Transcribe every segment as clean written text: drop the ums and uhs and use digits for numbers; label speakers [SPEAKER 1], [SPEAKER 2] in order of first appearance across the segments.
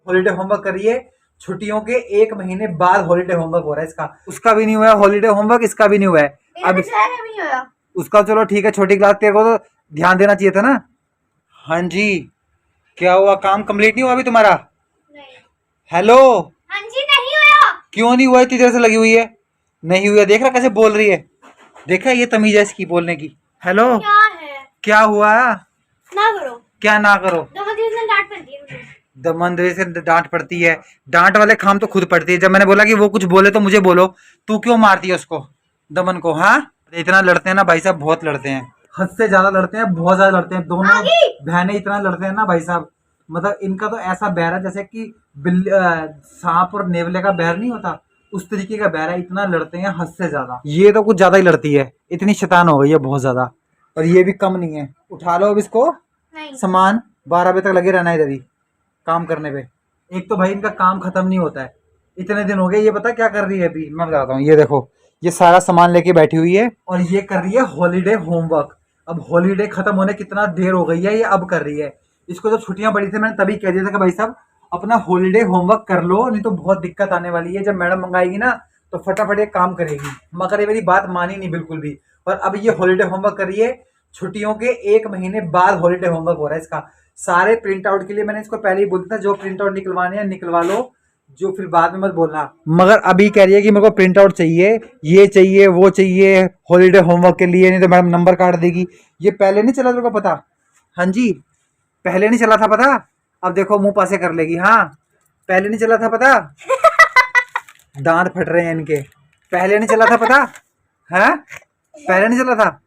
[SPEAKER 1] Holiday homework करिए। छुट्टियों के 1 महीने बाद हॉलीडे होमवर्क हो रहा है इसका। उसका भी नहीं हुआ है हॉलीडे होमवर्क, इसका भी नहीं हुआ है। अब उसका चलो ठीक है, छोटी क्लास, तेरे को तो ध्यान देना चाहिए था ना। हाँ जी, क्या हुआ? काम कंप्लीट नहीं हुआ अभी तुम्हारा? नहीं। हेलो। हाँ जी, नहीं हुआ। क्यों नहीं हुआ? इतनी देर से लगी हुई है। नहीं हुआ, देख रहा कैसे बोल रही है। देखा, ये तमीज है इसकी बोलने की। हेलो। क्या है? क्या हुआ? ना करो। क्या ना करो? डांट पड़ती है। दमन से डांट पड़ती है? डांट वाले काम तो खुद पड़ती है। जब मैंने बोला कि वो कुछ बोले तो मुझे बोलो, तू क्यों मारती है उसको, दमन को? हाँ, इतना लड़ते हैं ना भाई साहब, बहुत लड़ते हैं, हद से ज्यादा लड़ते हैं, बहुत ज्यादा लड़ते हैं। दोनों बहनें इतना लड़ते हैं ना भाई साहब, मतलब इनका तो ऐसा बैर है जैसे कि सांप और नेवले का बैर नहीं होता, उस तरीके का बैर है। इतना लड़ते हैं हद से ज्यादा। ये तो कुछ ज्यादा ही लड़ती है, इतनी शैतान हो गई है बहुत ज्यादा। और ये भी कम नहीं है। उठा लो अब इसको, सामान 12 बजे तक लगे रहना है इधर ही काम करने पे। एक तो भाई इनका काम खत्म नहीं होता है। इतने दिन हो गए, ये पता क्या कर रही है अभी, मैं बताता हूँ। ये देखो, ये सारा सामान लेके बैठी हुई है और ये कर रही है हॉलीडे होमवर्क। अब हॉलीडे खत्म होने कितना देर हो गई है, ये अब कर रही है। इसको जब छुट्टियां पड़ी थी मैंने तभी कह दिया था कि भाई साहब अपना हॉलीडे होमवर्क कर लो, नहीं तो बहुत दिक्कत आने वाली है। जब मैडम मंगाएगी ना तो फटाफट ये काम करेगी। मगर ये मेरी बात मानी नहीं बिल्कुल भी। और अब ये हॉलीडे होमवर्क कर रही है। छुट्टियों के 1 महीने बाद हॉलीडे होमवर्क हो रहा है इसका। सारे प्रिंट आउट के लिए मैंने इसको पहले ही बोल दिया था, जो प्रिंट आउट निकलवाने हैं निकलवा लो, जो फिर बाद में मत बोलना। मगर अभी कह रही है कि मेरे को प्रिंट आउट चाहिए, ये चाहिए, वो चाहिए हॉलीडे होमवर्क के लिए, नहीं तो मैडम नंबर काट देगी। ये पहले नहीं चला, तेरे को पता? हाँ जी, पहले नहीं चला था पता। अब देखो मुंह पासे कर लेगी। हाँ, पहले नहीं चला था पता। दांत फट रहे हैं इनके। पहले नहीं चला था पता है, पहले नहीं चला था।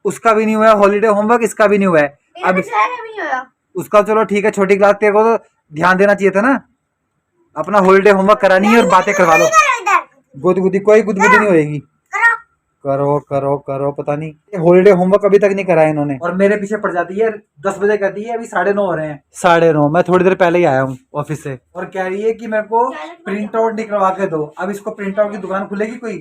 [SPEAKER 1] उसका भी नहीं हुआ है हॉलीडे होमवर्क, इसका भी नहीं हुआ है। अब उसका चलो ठीक है, छोटी क्लास, तेरे को तो ध्यान देना चाहिए था ना। अपना हॉलीडे होमवर्क करानी है और बातें करवा लो। गुदगुदी, कोई गुदगुदी नहीं होएगी। करो करो करो, पता नहीं हॉलीडे होमवर्क अभी तक नहीं कराया इन्होंने। और मेरे पीछे पड़ जाती है, 10 बजे कहती है, अभी 9:30 हो रहे हैं। 9:30, मैं थोड़ी देर पहले ही आया हूँ ऑफिस से। और कह रही है कि मेरे को प्रिंट आउट निकलवा के दो। अब इसको प्रिंट आउट की दुकान खुलेगी कोई?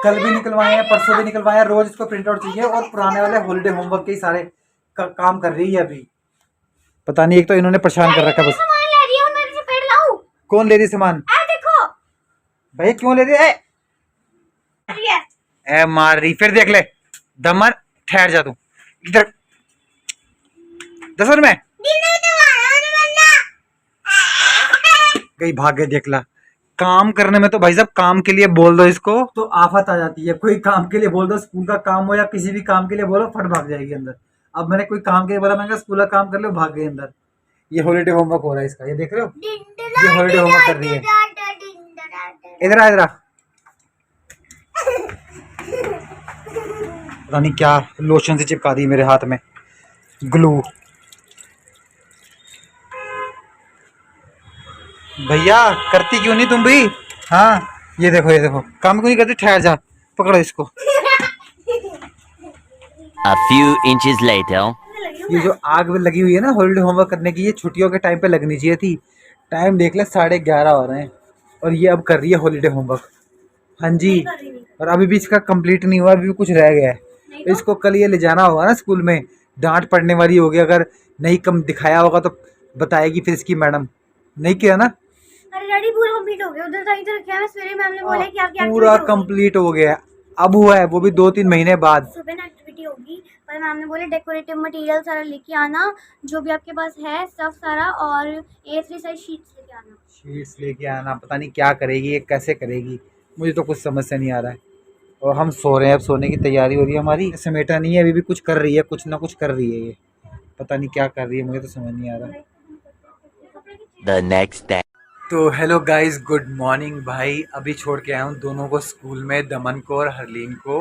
[SPEAKER 1] कल भी निकलवाए हैं, परसों भी निकलवाए हैं, रोज इसको प्रिंट आउट चाहिए। और पुराने वाले हॉलीडे होमवर्क के ही सारे काम कर रही है अभी। पता नहीं, एक तो इन्होंने परेशान कर रखा है बस। कौन ले रही सामान? भाई क्यों ले रही है? ए मार रही, फिर देख ले। दमन ठहर जा तू इधर। 10 में गई, भाग गई, देख ला। काम करने में तो भाई साहब काम के लिए बोल दो इसको तो आफत आ जाती है। कोई काम के लिए बोल दो, स्कूल का काम हो या किसी भी काम के लिए बोलो, फट भाग जाएगी अंदर। अब मैंने कोई काम के लिए बोला, मैंने कहा स्कूल का काम कर लो, भाग गई अंदर। ये हॉलीडे होमवर्क हो रहा है इसका, ये देख रहे हो, ये हॉलीडे होमवर्क कर रही है। इधर आ, इधर आ। पता नहीं क्या लोशन से चिपका दी मेरे हाथ में, ग्लू। भैया करती क्यों नहीं तुम भी? हाँ, ये देखो, ये देखो, काम क्यों नहीं करती? ठहर जा, पकड़ो इसको।
[SPEAKER 2] A few inches later.
[SPEAKER 1] ये जो आग में लगी हुई है ना हॉलीडे होमवर्क करने की, ये छुट्टियों के टाइम पे लगनी चाहिए थी। टाइम देख ले, 11:30 हो रहे हैं और ये अब कर रही है हॉलीडे होमवर्क। हाँ जी, और अभी भी इसका कंप्लीट नहीं हुआ, अभी भी कुछ रह गया है। तो इसको कल ये ले जाना होगा ना स्कूल में, डांट पड़ने वाली होगी। अगर नहीं कम दिखाया होगा तो बताएगी फिर इसकी मैडम। नहीं किया ना?
[SPEAKER 3] अरे डैडी पूरा कंप्लीट हो गया, उधर साइड से रखा है। मैं सवेरे मैम ने बोला कि आपकी
[SPEAKER 1] पूरा कंप्लीट हो गया। अब हुआ है वो भी 2-3 महीने बाद।
[SPEAKER 3] सुबह ना एक्टिविटी होगी, पर मैम ने बोले डेकोरेटिव मटेरियल सारा लेके आना, जो भी आपके पास है सब सारा, और A3 साइज शीट्स लेके आना।
[SPEAKER 1] शीट्स लेके आना, पता नहीं क्या करेगी ये, कैसे करेगी, मुझे तो कुछ समझ से नहीं आ रहा है। और हम सो रहे हैं, अब सोने की तैयारी हो रही है हमारी। समेटा नहीं है अभी भी, कुछ कर रही है, कुछ ना कुछ कर रही है ये, पता नहीं क्या कर रही है, मुझे तो समझ नहीं आ रहा।
[SPEAKER 2] The next day.
[SPEAKER 1] तो हेलो गाइस, गुड मॉर्निंग। भाई अभी छोड़ के आया हूँ दोनों को स्कूल में, दमन को और हरलीन को।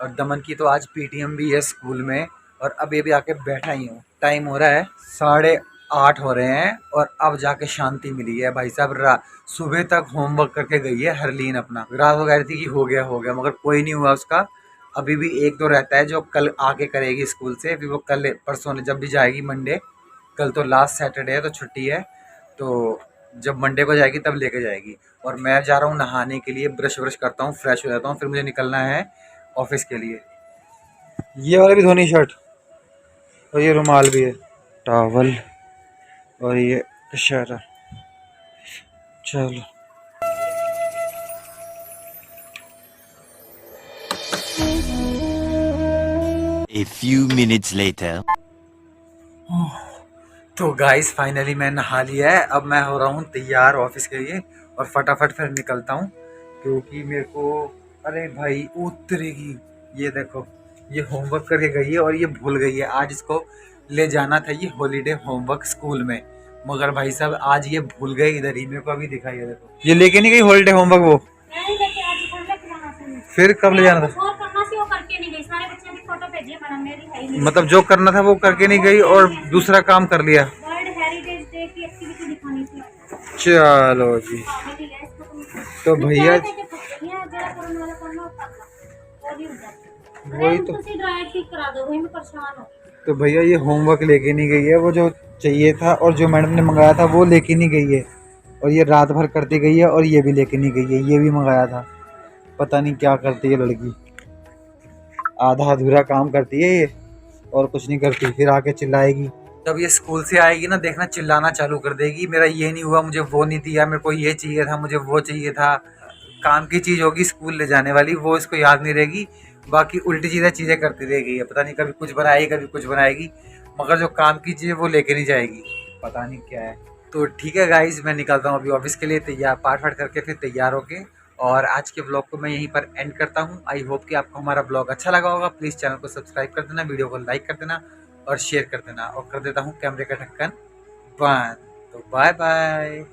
[SPEAKER 1] और दमन की तो आज पीटीएम भी है स्कूल में। और अभी भी आके बैठा ही हूँ। टाइम हो रहा है 8:30 हो रहे हैं और अब जाके शांति मिली है भाई साहब। सुबह तक होमवर्क करके गई है हरलीन अपना। रात को कह रही थी कि हो गया मगर कोई नहीं हुआ उसका। अभी भी 1-2 रहता है जो कल आके करेगी स्कूल से। फिर वो कल परसों जब भी जाएगी मंडे, कल तो लास्ट सैटरडे है तो छुट्टी है, तो जब मंडे को जाएगी तब लेके जाएगी। और मैं जा रहा हूँ नहाने के लिए, ब्रश करता हूँ, फ्रेश हो जाता हूँ, फिर मुझे निकलना है ऑफिस के लिए। ये वाला भी धोनी शर्ट और ये रुमाल भी है, टॉवल। और ये इशारा। चलो
[SPEAKER 2] A few minutes later.
[SPEAKER 1] तो गाइस फाइनली मैं नहा लिया है। अब मैं हो रहा हूँ तैयार ऑफिस के लिए और फटाफट फिर निकलता हूँ, क्योंकि मेरे को, अरे भाई उतरेगी, ये देखो ये होमवर्क करके गई है और ये भूल गई है। आज इसको ले जाना था ये हॉलीडे होमवर्क स्कूल में, मगर भाई साहब आज ये भूल गए इधर ही। मेरे को अभी दिखाई है, देखो ये लेके नहीं गई हॉलीडे होमवर्क। वो फिर कब ले जाना था? मतलब जो करना था वो करके नहीं गई और दूसरा काम कर लिया। चलो जी, तो भैया वही तो भैया ये होमवर्क लेके नहीं गई है, वो जो चाहिए था और जो मैडम ने मंगाया था वो लेके नहीं गई है, और ये रात भर करती गई है और ये भी लेके नहीं गई है। ये भी मंगाया था, पता नहीं क्या करती है लड़की, आधा अधूरा काम करती है ये और कुछ नहीं करती, फिर आके चिल्लाएगी। जब ये स्कूल से आएगी ना, देखना चिल्लाना चालू कर देगी, मेरा ये नहीं हुआ, मुझे वो नहीं दिया, मेरे को ये चाहिए था, मुझे वो चाहिए था। काम की चीज़ होगी स्कूल ले जाने वाली, वो इसको याद नहीं रहेगी, बाकी उल्टी सीधा चीज़ें करती रहेगी। पता नहीं कभी कुछ बनाएगी कभी कुछ बनाएगी, मगर जो काम की चीज़ है वो लेके नहीं जाएगी, पता नहीं क्या है। तो ठीक है गाइज, मैं निकलता हूँ अभी ऑफिस के लिए, तैयार पाठ वाठ करके फिर तैयार होके। और आज के ब्लॉग को मैं यहीं पर एंड करता हूँ। आई होप कि आपको हमारा ब्लॉग अच्छा लगा होगा। प्लीज़ चैनल को सब्सक्राइब कर देना, वीडियो को लाइक कर देना और शेयर कर देना, और कर देता हूँ कैमरे का ढक्कन बंद। तो बाय बाय।